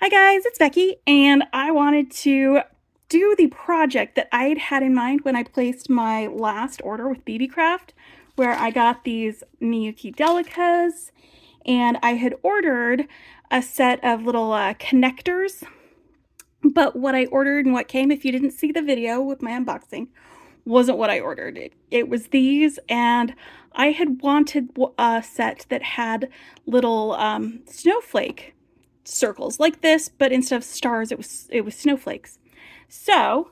Hi guys, it's Becky, and I wanted to do the project that I'd had in mind when I placed my last order with Beebeecraft, where I got these Miyuki Delicas, and I had ordered a set of little connectors, but what I ordered and what came, if you didn't see the video with my unboxing, wasn't what I ordered. It was these, and I had wanted a set that had little snowflake circles like this, but instead of stars, it was snowflakes. So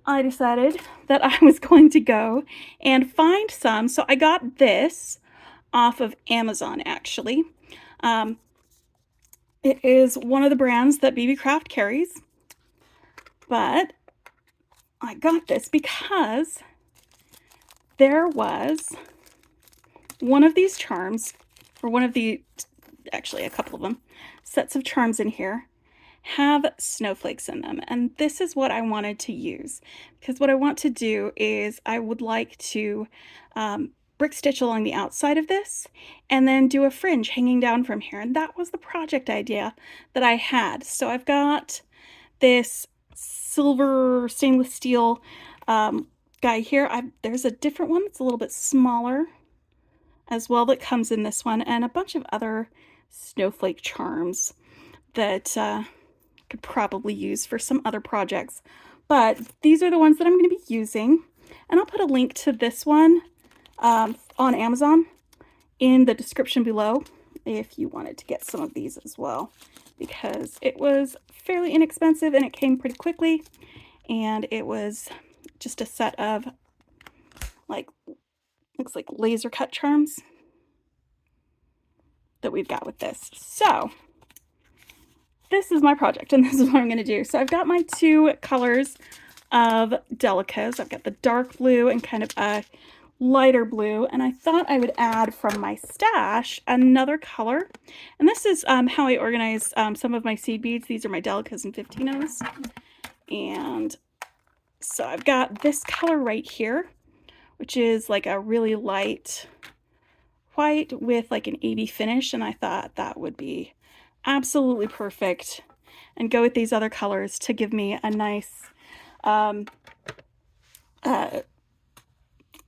I decided that I was going to go and find some. So I got this off of Amazon, actually. Um, it is one of the brands that Beebeecraft carries, but I got this because there was one of these charms, or one of the, actually a couple of them, sets of charms in here have snowflakes in them, and this is what I wanted to use, because what I want to do is I would like to brick stitch along the outside of this and then do a fringe hanging down from here, and that was the project idea that I had. So I've got this silver stainless steel guy here. There's a different one that's a little bit smaller as well that comes in this one, and a bunch of other snowflake charms that could probably use for some other projects. But these are the ones that I'm going to be using, and I'll put a link to this one on Amazon in the description below if you wanted to get some of these as well, because it was fairly inexpensive and it came pretty quickly, and it was just a set of, like, looks like laser cut charms that we've got with this. So this is my project, and this is what I'm going to do. So I've got my two colors of Delicas. I've got the dark blue and kind of a lighter blue, and I thought I would add from my stash another color. And this is how I organize some of my seed beads. These are my Delicas and 15-ohs. And so I've got this color right here, which is like a really light white with like an 80 finish, and I thought that would be absolutely perfect and go with these other colors to give me a nice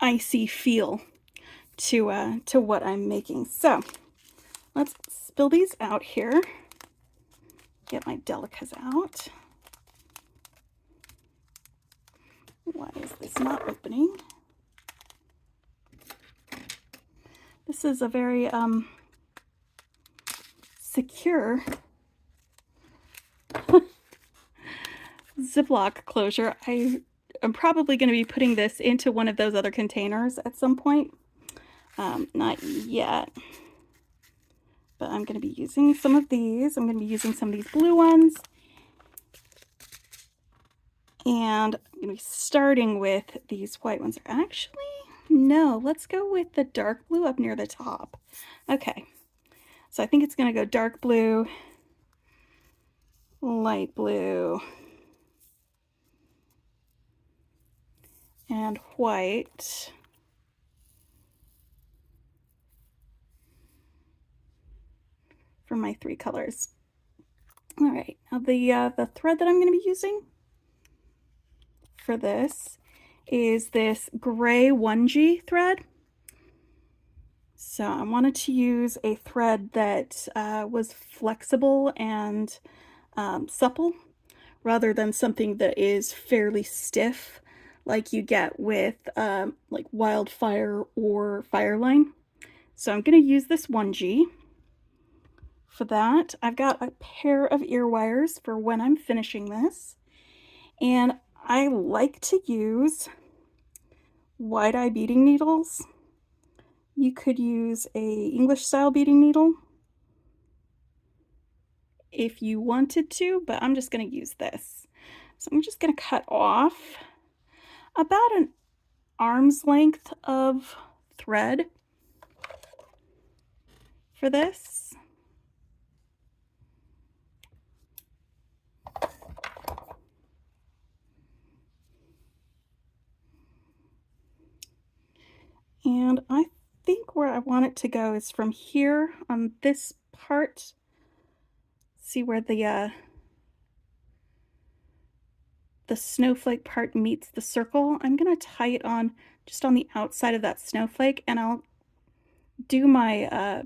icy feel to what I'm making. So let's spill these out here. Get my Delicas out. Why is this not opening? This is a very secure Ziploc closure. I am probably going to be putting this into one of those other containers at some point. Not yet, but I'm going to be using some of these. I'm going to be using some of these blue ones, and I'm going to be starting with these white ones. Actually, no, let's go with the dark blue up near the top. Okay, so I think it's going to go dark blue, light blue, and white. For my three colors. All right, now the thread that I'm going to be using for this is this gray 1G thread. So I wanted to use a thread that was flexible and supple, rather than something that is fairly stiff like you get with like Wildfire or Fireline. So I'm going to use this 1G. For that, I've got a pair of ear wires for when I'm finishing this, and I like to use wide-eye beading needles. You could use a English style beading needle if you wanted to, but I'm just going to use this. So I'm just going to cut off about an arm's length of thread for this. And I think where I want it to go is from here on this part. see where the snowflake part meets the circle. I'm gonna tie it on just on the outside of that snowflake, and I'll do my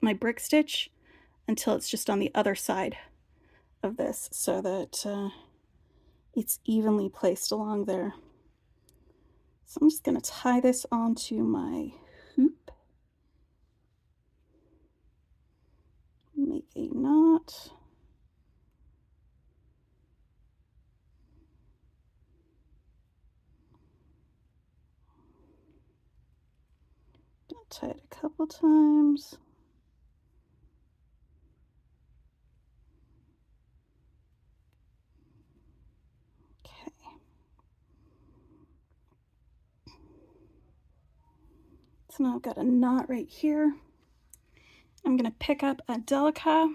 my brick stitch until it's just on the other side of this, so that it's evenly placed along there. So I'm just gonna tie this onto my hoop, make a knot. Tie it a couple times. Okay. So now I've got a knot right here. I'm going to pick up a delica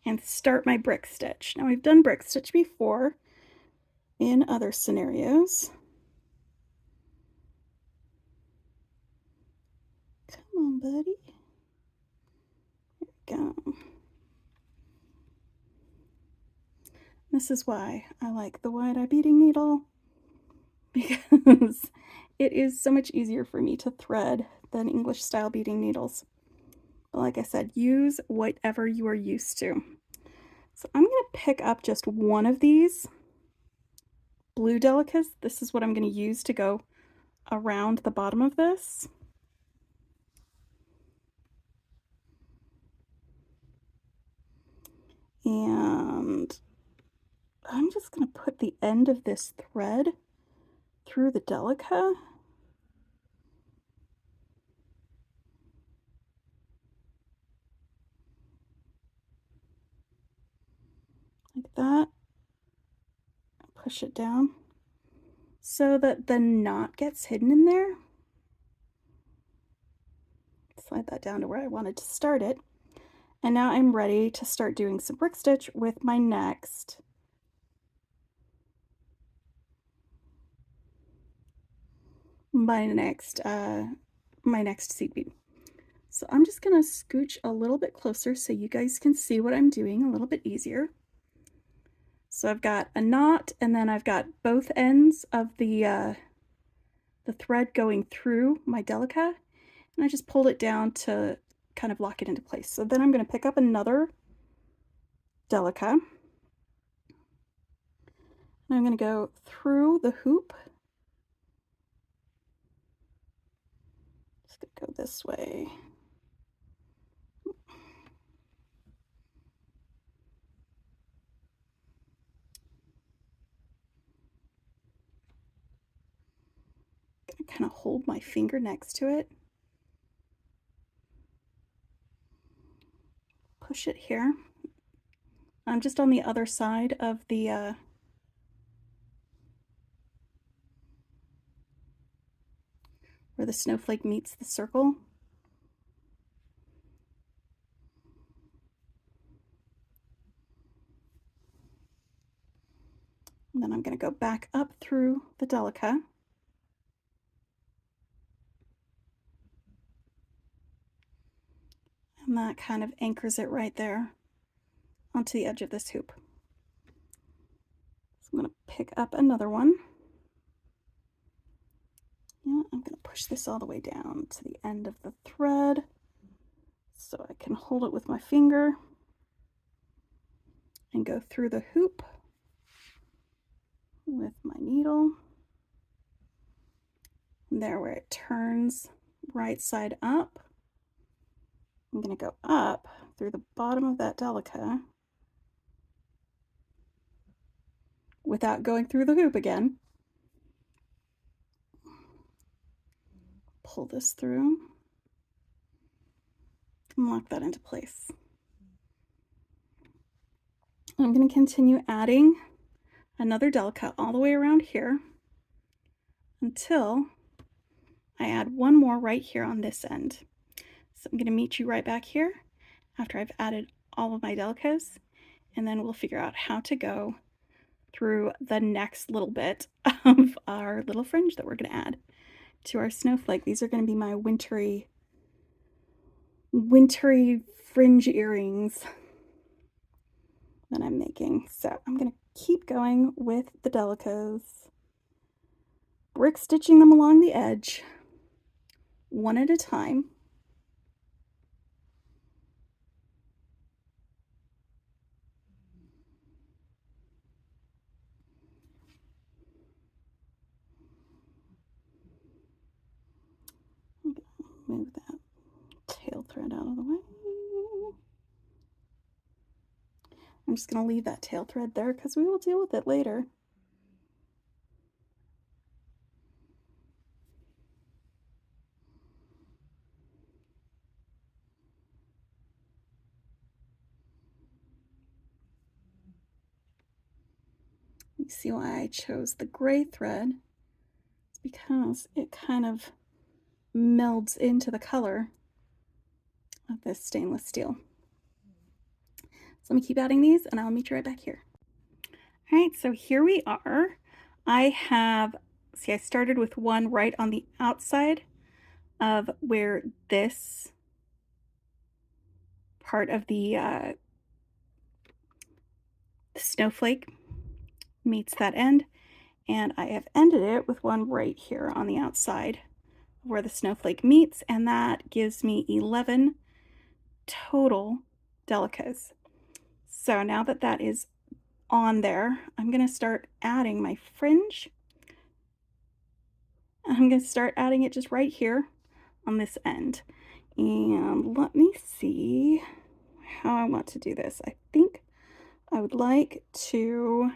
and start my brick stitch. Now, we've done brick stitch before in other scenarios. Come on, buddy. There we go. This is why I like the wide-eye beading needle, because it is so much easier for me to thread than English style beading needles. But like I said, use whatever you are used to. So I'm going to pick up just one of these blue delicas. This is what I'm going to use to go around the bottom of this. And I'm just going to put the end of this thread through the delica. Like that. Push it down so that the knot gets hidden in there. Slide that down to where I wanted to start it. And now I'm ready to start doing some brick stitch with my next my next seed bead. So I'm just gonna scooch a little bit closer so you guys can see what I'm doing a little bit easier. So I've got a knot, and then I've got both ends of the thread going through my delica, and I just pulled it down to kind of lock it into place. So then I'm going to pick up another delica, and I'm going to go through the hoop. Just going to go this way. Gonna kind of hold my finger next to it. Push it here. I'm just on the other side of the where the snowflake meets the circle. And then I'm going to go back up through the delica. And that kind of anchors it right there onto the edge of this hoop. So I'm going to pick up another one. Yeah, I'm going to push this all the way down to the end of the thread so I can hold it with my finger and go through the hoop with my needle. And there where it turns right side up, I'm going to go up through the bottom of that delica without going through the hoop again. Pull this through and lock that into place. I'm going to continue adding another delica all the way around here until I add one more right here on this end. So I'm going to meet you right back here after I've added all of my delicas, and then we'll figure out how to go through the next little bit of our little fringe that we're going to add to our snowflake. These are going to be my wintry fringe earrings. that I'm making. So I'm going to keep going with the delicas, brick stitching them along the edge, one at a time. Move that tail thread out of the way. I'm just going to leave that tail thread there because we will deal with it later. You see why I chose the gray thread? It's because it kind of melds into the color of this stainless steel. So let me keep adding these and I'll meet you right back here. All right, so here we are. I started with one right on the outside of where this part of the snowflake meets that end, and I have ended it with one right here on the outside where the snowflake meets, and that gives me 11 total delicas. So now that that is on there, I'm going to start adding my fringe. I'm going to start adding it just right here on this end. And let me see how I want to do this. I think I would like to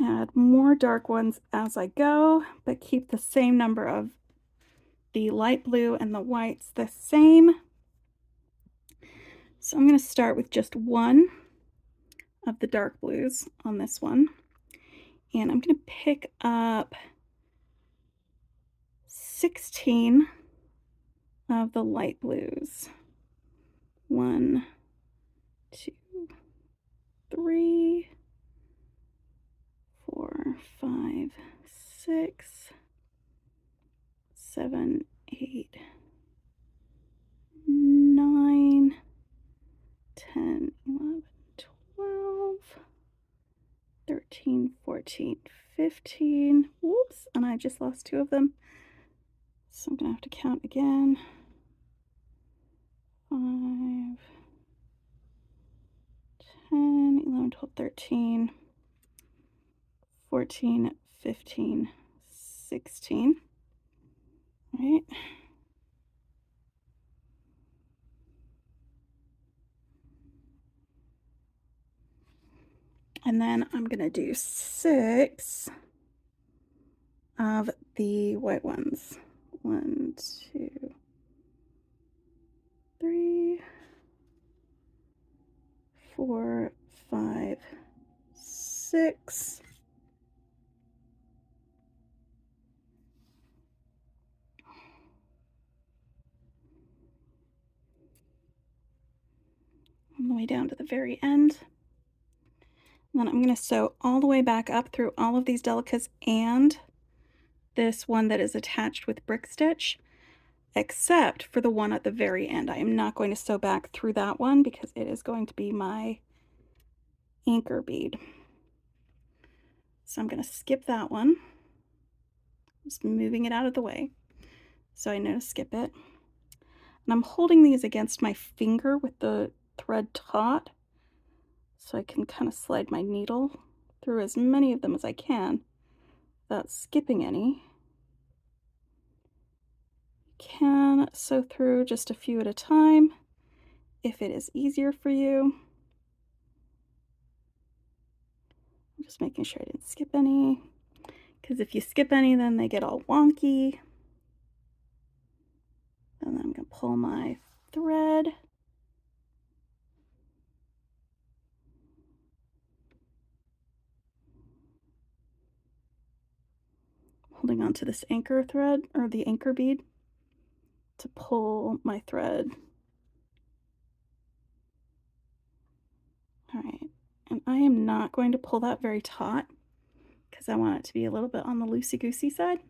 add more dark ones as I go, but keep the same number of the light blue and the whites the same. So I'm going to start with just one of the dark blues on this one. And I'm going to pick up 16 of the light blues. 1, 2, 3, 4, 5, 6, 7, 8, 9, 10, 11, 12, 13, 14, 15. Whoops, and I just lost 2 of them. So I'm going to have to count again. 5, 10, 11, 12, 13, 14, 15, 16. All right. And then I'm going to do 6 of the white ones. 1, 2, 3, 4, 5, 6. On the way down to the very end. And then I'm going to sew all the way back up through all of these delicas and this one that is attached with brick stitch, except for the one at the very end. I am not going to sew back through that one because it is going to be my anchor bead. So I'm going to skip that one. Just moving it out of the way so I know to skip it. And I'm holding these against my finger with the thread taut so I can kind of slide my needle through as many of them as I can without skipping any. You can sew through just a few at a time if it is easier for you. I'm just making sure I didn't skip any, because if you skip any, then they get all wonky. And then I'm going to pull my thread. Holding on to this anchor thread, or the anchor bead, to pull my thread. All right, and I am not going to pull that very taut because I want it to be a little bit on the loosey-goosey side.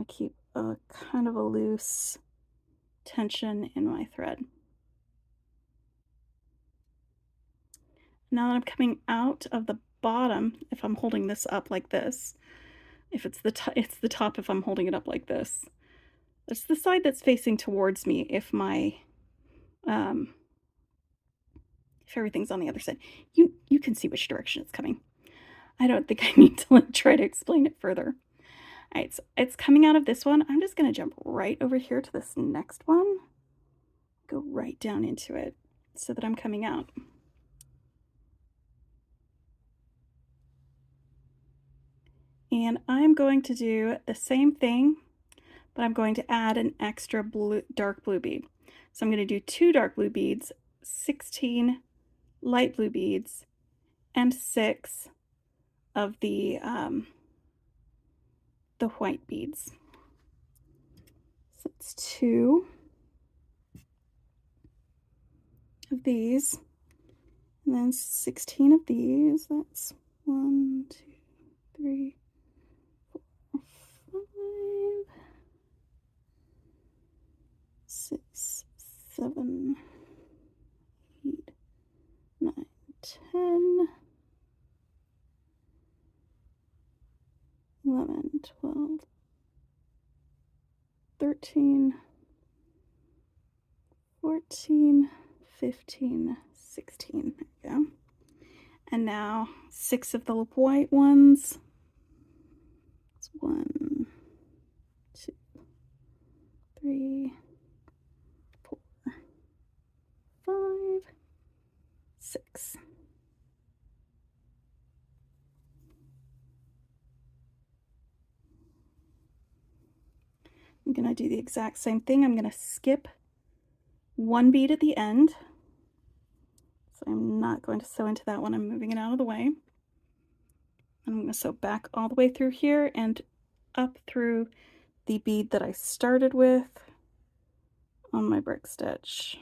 want to keep a kind of a loose tension in my thread. Now that I'm coming out of the bottom, if I'm holding this up like this, if it's the top if I'm holding it up like this. It's the side that's facing towards me if my if everything's on the other side. You can see which direction it's coming. I don't think I need to like try to explain it further. All right, so it's coming out of this one. I'm just gonna jump right over here to this next one. Go right down into it so that I'm coming out. And I'm going to do the same thing, but I'm going to add an extra dark blue bead. So I'm going to do 2 dark blue beads, 16 light blue beads, and 6 of the white beads. So it's 2 of these, and then 16 of these. That's 1, 2, 3, 4, 5, 6, 7, 8, 9, 10, 11, 12, 13, 14, 15, 16. There we go. And now 6 of the white ones. It's 1, 2, 3, 4, 5, 6. I'm going to do the exact same thing. I'm going to skip 1 bead at the end. So I'm not going to sew into that one. I'm moving it out of the way. I'm going to sew back all the way through here and up through the bead that I started with on my brick stitch.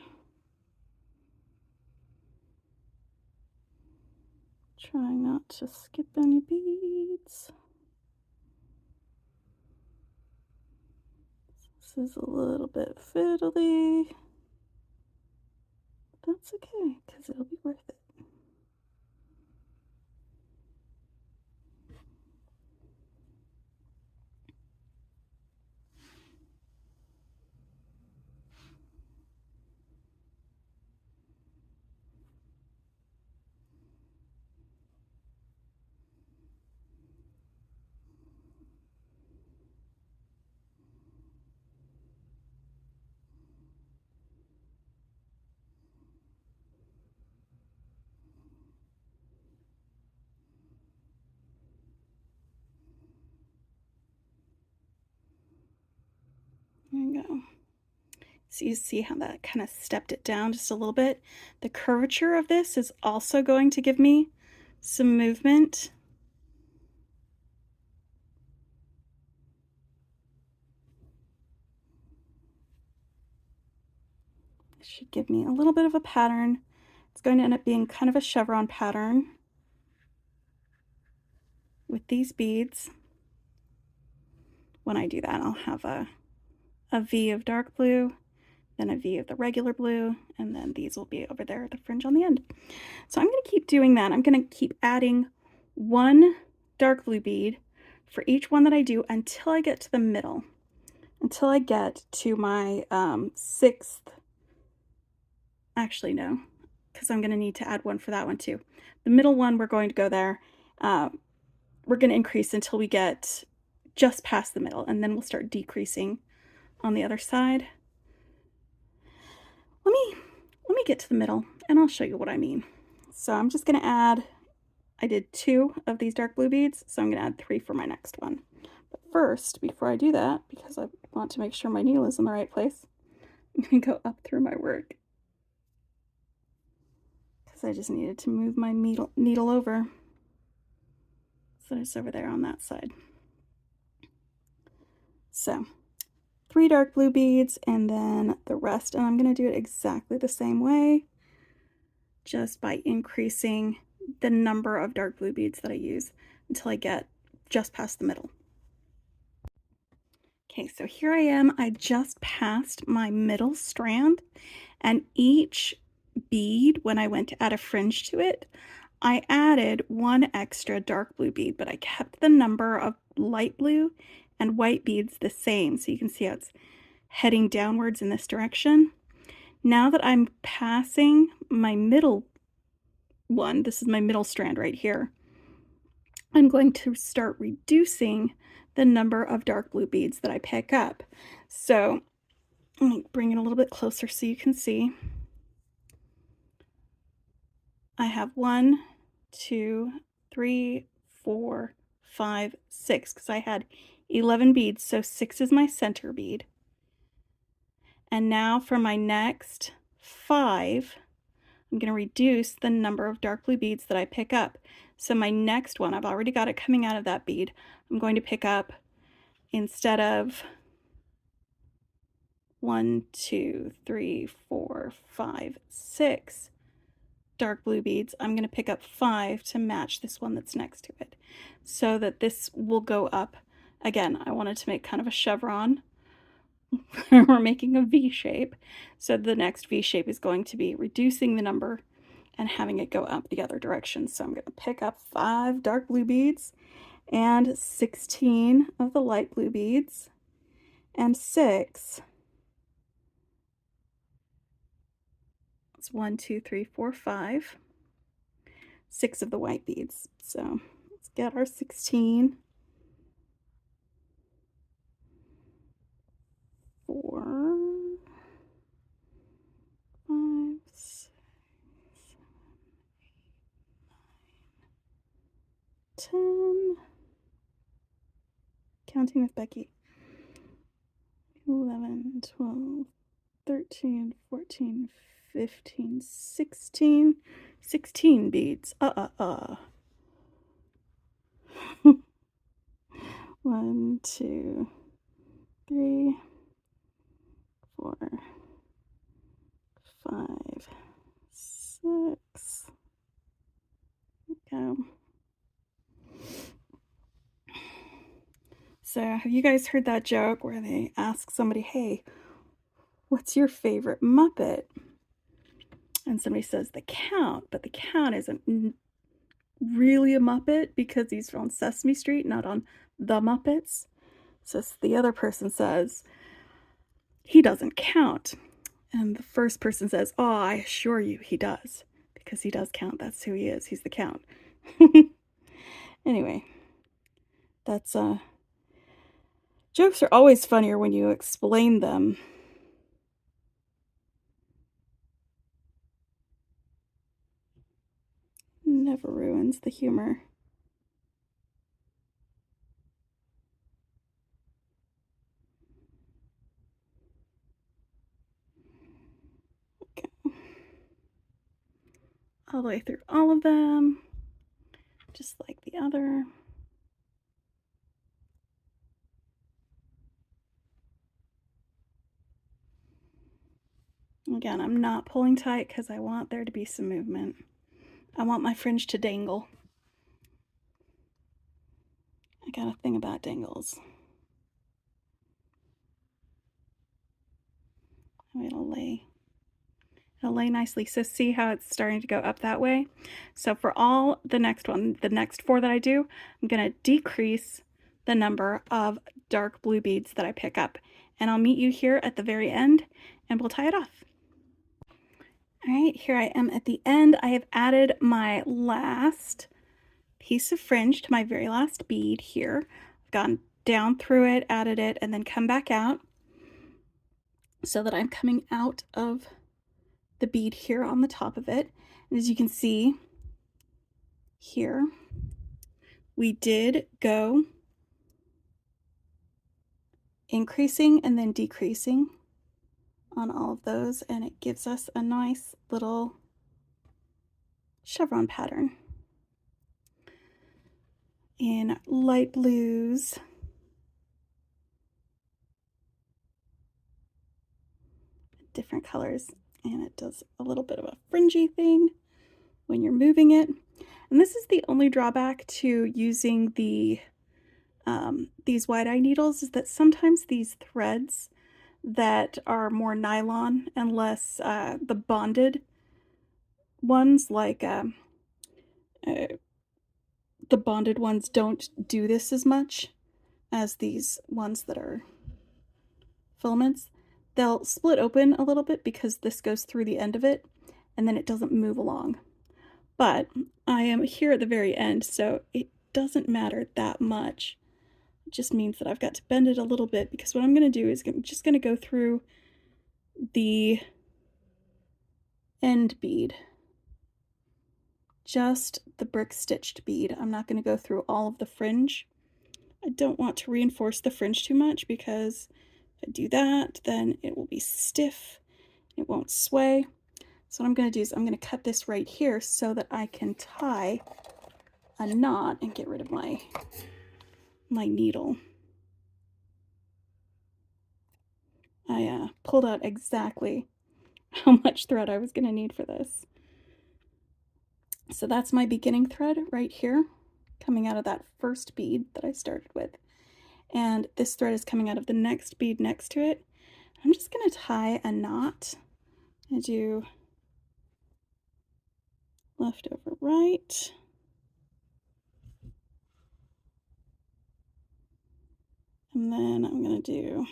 Trying not to skip any beads. This is a little bit fiddly. That's okay, because it'll be worth it. There you go. So you see how that kind of stepped it down just a little bit. The curvature of this is also going to give me some movement. It should give me a little bit of a pattern. It's going to end up being kind of a chevron pattern with these beads. When I do that, I'll have a V of dark blue, then a V of the regular blue, and then these will be over there at the fringe on the end. So I'm going to keep doing that. I'm going to keep adding 1 dark blue bead for each one that I do until I get to the middle, until I get to my 6th. Actually, no, because I'm going to need to add 1 for that one too. The middle one, we're going to go there. We're going to increase until we get just past the middle, and then we'll start decreasing on the other side. Let me get to the middle and I'll show you what I mean. So I'm just going to add, I did 2 of these dark blue beads, so I'm going to add 3 for my next one. But first, before I do that, because I want to make sure my needle is in the right place, I'm going to go up through my work, because I just needed to move my needle over. So it's over there on that side. So 3 dark blue beads and then the rest, and I'm going to do it exactly the same way, just by increasing the number of dark blue beads that I use until I get just past the middle. Okay, so here I am. I just passed my middle strand, and each bead, when I went to add a fringe to it, I added one extra dark blue bead, but I kept the number of light blue and white beads the same. So you can see how it's heading downwards in this direction. Now that I'm passing my middle one, this is my middle strand right here, I'm going to start reducing the number of dark blue beads that I pick up. So let me bring it a little bit closer so you can see. I have 1, 2, 3, 4, 5, 6, because I had 11 beads, so 6 is my center bead. And now for my next 5, I'm going to reduce the number of dark blue beads that I pick up. So my next one, I've already got it coming out of that bead. I'm going to pick up, instead of 1, 2, 3, 4, 5, 6 dark blue beads, I'm going to pick up 5 to match this one that's next to it, so that this will go up. Again, I wanted to make kind of a chevron. We're making a V shape, so the next V shape is going to be reducing the number and having it go up the other direction. So I'm going to pick up 5 dark blue beads and 16 of the light blue beads and 6. It's 1, 2, 3, 4, 5. 6 of the white beads. So let's get our 16. 4, 5, 6, 10. Counting with Becky. 11, 12, 13, 14, 15, 16. 16 beads. 1, 2, 3, 4, 5, 6. Go. So, have you guys heard that joke where they ask somebody, "Hey, what's your favorite Muppet?" And somebody says the Count, but the Count isn't really a Muppet because he's on Sesame Street, not on the Muppets. So the other person says, "He doesn't count." And the first person says, "Oh, I assure you he does, because he does count. That's who he is. He's the Count." Anyway, that's jokes are always funnier when you explain them. Never ruins the humor. Okay. All the way through all of them, just like the other. Again, I'm not pulling tight because I want there to be some movement. I want my fringe to dangle. I got a thing about dangles. It'll lay nicely. So see how it's starting to go up that way? So for all the next 4 that I do, I'm going to decrease the number of dark blue beads that I pick up. And I'll meet you here at the very end and we'll tie it off. All right, here I am at the end. I have added my last piece of fringe to my very last bead here. I've gone down through it, added it, and then come back out so that I'm coming out of the bead here on the top of it. And as you can see here, we did go increasing and then decreasing on all of those, and it gives us a nice little chevron pattern. In light blues, different colors, and it does a little bit of a fringy thing when you're moving it. And this is the only drawback to using the these wide-eye needles is that sometimes these threads that are more nylon and less the bonded ones, like the bonded ones don't do this as much as these ones that are filaments. They'll split open a little bit because this goes through the end of it and then it doesn't move along. But I am here at the very end, so it doesn't matter that much. It just means that I've got to bend it a little bit, because what I'm going to do is I'm just going to go through the end bead, just the brick stitched bead. I'm not going to go through all of the fringe. I don't want to reinforce the fringe too much, because if I do that, then it will be stiff. It won't sway. So what I'm going to do is I'm going to cut this right here so that I can tie a knot and get rid of my needle. I pulled out exactly how much thread I was going to need for this. So that's my beginning thread right here, coming out of that first bead that I started with. And this thread is coming out of the next bead next to it. I'm just going to tie a knot. I do left over right. And then I'm going to do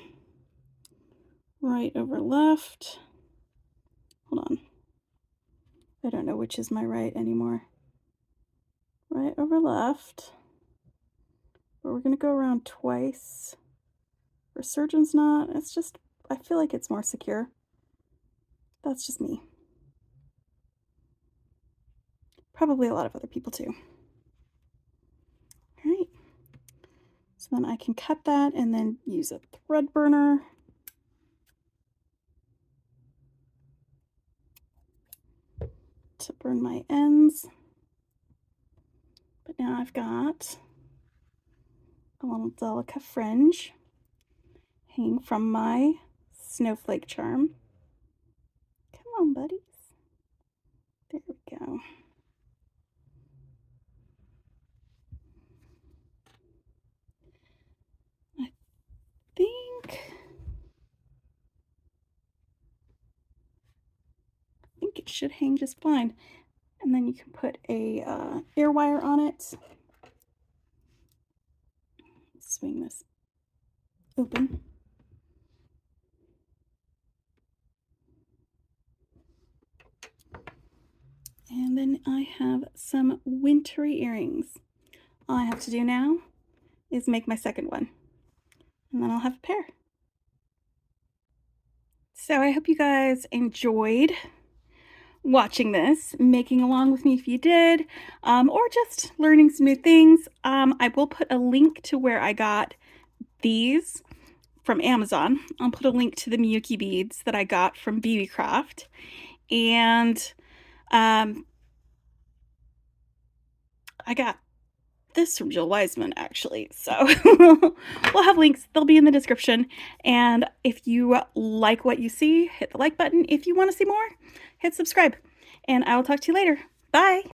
right over left. Hold on. I don't know which is my right anymore. Right over left. But we're going to go around twice. For surgeon's knot, it's just, I feel like it's more secure. That's just me. Probably a lot of other people too. All right. So then I can cut that and then use a thread burner. To burn my ends. But now I've got a little delica fringe hanging from my snowflake charm. Come on, buddies. There we go. I think it should hang just fine. And then you can put a air wire on it. Swing this open. And then I have some wintry earrings. All I have to do now is make my second one, and then I'll have a pair. So I hope you guys enjoyed watching this, making along with me if you did, or just learning some new things. I will put a link to where I got these from Amazon. I'll put a link to the Miyuki beads that I got from Beebeecraft, and I got this from Jill Wiseman, actually. So we'll have links. They'll be in the description. And if you like what you see, hit the like button. If you want to see more, hit subscribe. And I will talk to you later. Bye.